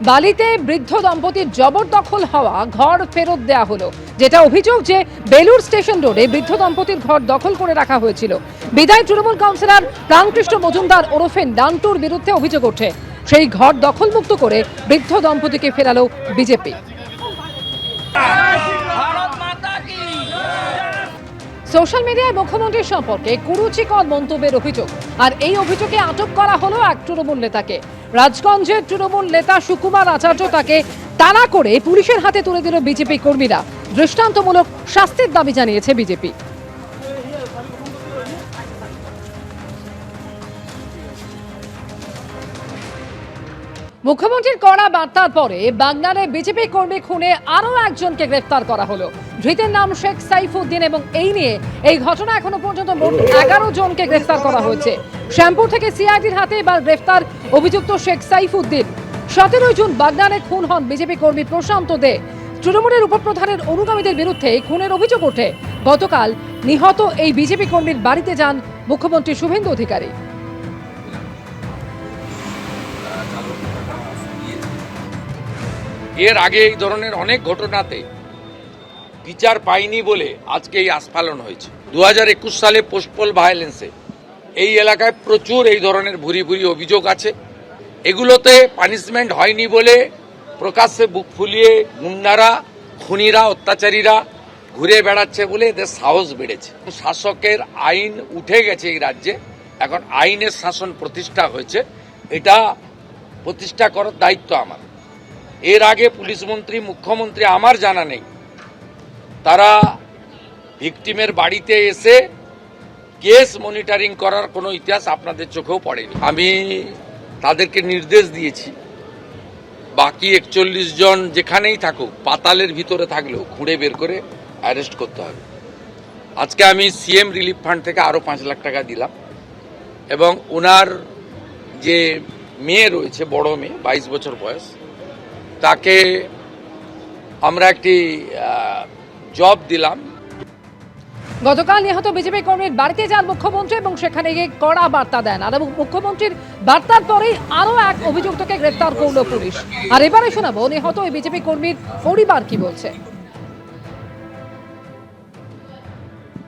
বালিতে বৃদ্ধ দম্পতির জবরদখল হওয়া ঘর ফেরত দেওয়া হলো। যেটা অভিযোগ যে বেলুর স্টেশন রোডে বৃদ্ধ দম্পতির ঘর দখল করে রাখা হয়েছিল। বিদায়ী তৃণমূল কাউন্সিলর প্রাণকৃষ্ণ মজুমদার ওরফে নান্টুর বিরুদ্ধে অভিযোগ ওঠে। সেই ঘর দখলমুক্ত করে বৃদ্ধ দম্পতিকে ফেরালো বিজেপি। সোশ্যাল মিডিয়ায় মুখ্যমন্ত্রীর সম্পর্কে কুরুচিকর মন্তব্যের অভিযোগ, আর এই অভিযোগে আটক করা হলো এক তৃণমূল নেতাকে। রাজগঞ্জের তৃণমূল নেতা সুকুমার আচার্য তাকে তাড়া করে পুলিশের হাতে তুলে দিল বিজেপি কর্মীরা। দৃষ্টান্তমূলক শাস্তির দাবি জানিয়েছে বিজেপি। মুখ্যমন্ত্রীর কড়া বার্তার পরে বাগনানে বিজেপি কর্মী খুনে আরও একজনকে গ্রেফতার করা হলো। ধৃতের নাম শেখ সাইফুদ্দিন এবং এই নিয়ে এই ঘটনা এখনো পর্যন্ত মোট 11 জনকে গ্রেফতার করা হয়েছে। শ্যামপুর থেকে সিআইডির হাতে এবার গ্রেফতার অভিযুক্ত শেখ সাইফুদ্দিন। 17 জুন বাগনানে খুন হন বিজেপি কর্মী প্রশান্ত দে। তৃণমূলের উপপ্রধানের অনুগামীদের বিরুদ্ধে খুনের অভিযোগ ওঠে। গতকাল নিহত এই বিজেপি কর্মীর বাড়িতে যান মুখ্যমন্ত্রী শুভেন্দু অধিকারী। এর আগে এই ধরনের অনেক ঘটনাতে বিচার পায়নি বলে আজকে এই আস্ফালন হয়েছে। 2021 সালে পোস্টপোল ভায়োলেন্সে এই এলাকায় প্রচুর এই ধরনের ভুরি ভুরি অভিযোগ আছে। এগুলোতে পানিশমেন্ট হয়নি বলে প্রকাশ্যে বুক ফুলিয়ে গুন্ডারা, খুনিরা, অত্যাচারীরা ঘুরে বেড়াচ্ছে বলে এদের সাহস বেড়েছে। শাসকের আইন উঠে গেছে এই রাজ্যে, এখন আইনের শাসন প্রতিষ্ঠা হয়েছে। এটা প্রতিষ্ঠা করার দায়িত্ব আমার। এর আগে পুলিশ মন্ত্রী, মুখ্যমন্ত্রী আমার জানা নেই তারা ভিকটিমের বাড়িতে এসে কেস মনিটরিং করার কোনো ইতিহাস আপনাদের চোখেও পড়েনি। আমি তাদেরকে নির্দেশ দিয়েছি বাকি 41 জন যেখানেই থাকুক, পাতালের ভিতরে থাকলেও খুঁড়ে বের করে অ্যারেস্ট করতে হবে। আজকে আমি সিএম রিলিফ ফান্ড থেকে আরও 5 লাখ টাকা দিলাম এবং ওনার যে মেয়ে রয়েছে, বড় মেয়ে 22 বছর বয়স, তাকে আমরা একটি জব দিলাম। গতকাল নিহত বিজেপি কর্মীর বাড়িতে যান মুখ্যমন্ত্রী এবং সেখানে গিয়ে কড়া বার্তা দেন। আর মুখ্যমন্ত্রীর বার্তার পরেই আরও এক অভিযুক্তকে গ্রেফতার করল পুলিশ। আর এবারে শোনাবো নিহত ওই বিজেপি কর্মীর পরিবার কি বলছে।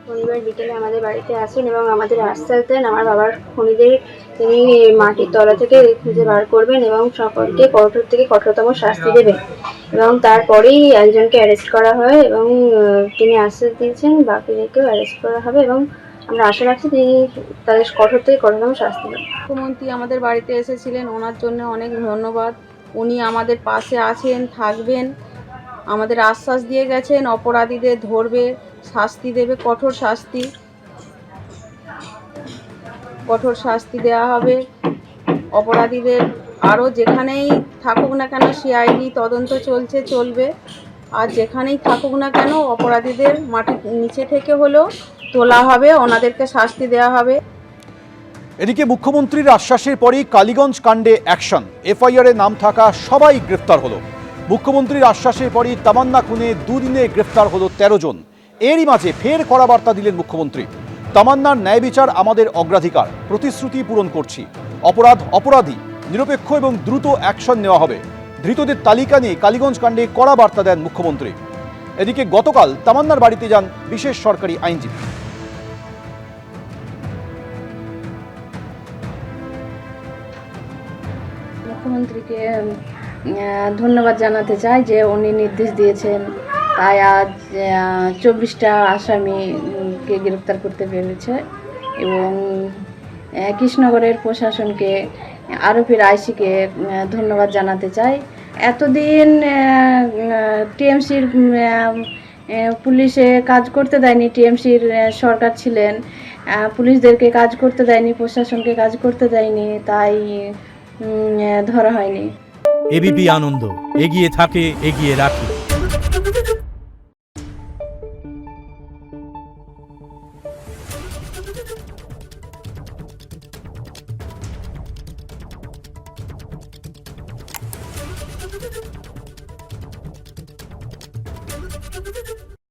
শনিবার বিকেলে আমাদের বাড়িতে আসেন এবং আমাদের আশ্বাস দেন আমার বাবার খুনিদের তিনি মাটির তলা থেকে খুঁজে বার করবেন এবং সকলকে কঠোর থেকে কঠোরতম শাস্তি দেবেন। এবং তারপরেই একজনকে অ্যারেস্ট করা হয় এবং তিনি আশ্বাস দিয়েছেন বাকিদেরকেও অ্যারেস্ট করা হবে এবং আমরা আশা রাখছি তিনি তাদের কঠোর থেকে কঠোরতম শাস্তি দেবেন। মুখ্যমন্ত্রী আমাদের বাড়িতে এসেছিলেন, ওনার জন্য অনেক ধন্যবাদ। উনি আমাদের পাশে আছেন, থাকবেন, আমাদের আশ্বাস দিয়ে গেছেন অপরাধীদের ধরবে, শাস্তি দেবে, কঠোর শাস্তি দেওয়া হবে অপরাধীদের। আরও যেখানেই থাকুক না কেন সিআইডি তদন্ত চলবে, আর যেখানেই থাকুক না কেন অপরাধীদের মাটির নিচে থেকে হলেও তোলা হবে, ওনাদেরকে শাস্তি দেওয়া হবে। এদিকে মুখ্যমন্ত্রীর আশ্বাসের পরেই কালীগঞ্জ কাণ্ডে অ্যাকশন। এফআইআরে নাম থাকা সবাই গ্রেফতার হলো। মুখ্যমন্ত্রীর আশ্বাসের পরই তামান্না খুনে দুদিনে গ্রেফতার হলো 13 জন। এরই মাঝে ফের কড়া বার্তা দিলেন মুখ্যমন্ত্রী। তামান্নার ন্যায় বিচার আমাদের অগ্রাধিকার, প্রতিশ্রুতি পূরণ করছি। অপরাধী নিরপেক্ষ এবং দ্রুত অ্যাকশন নেওয়া হবে। ধৃতদের তালিকা নিয়ে কালীগঞ্জ কাণ্ডে কড়া বার্তা দেন মুখ্যমন্ত্রী। এদিকে গতকাল তামান্নার বাড়িতে যান বিশেষ সরকারি আইনজীবী। মুখ্যমন্ত্রীকে ধন্যবাদ জানাতে চাই যে উনি নির্দেশ দিয়েছেন, তাই আজ 24টা আসামিকে গ্রেপ্তার করতে পেরেছে এবং কৃষ্ণনগরের প্রশাসনকে, আরপির আইসিকে ধন্যবাদ জানাতে চাই। এতদিন টিএমসির পুলিশে কাজ করতে দেয়নি, টিএমসির সরকার ছিলেন, পুলিশদেরকে কাজ করতে দেয়নি, প্রশাসনকে কাজ করতে দেয়নি, তাই ধরা হয়নি। এবিপি আনন্দ, এগিয়ে থাকে, এগিয়ে রাখে। Thank you.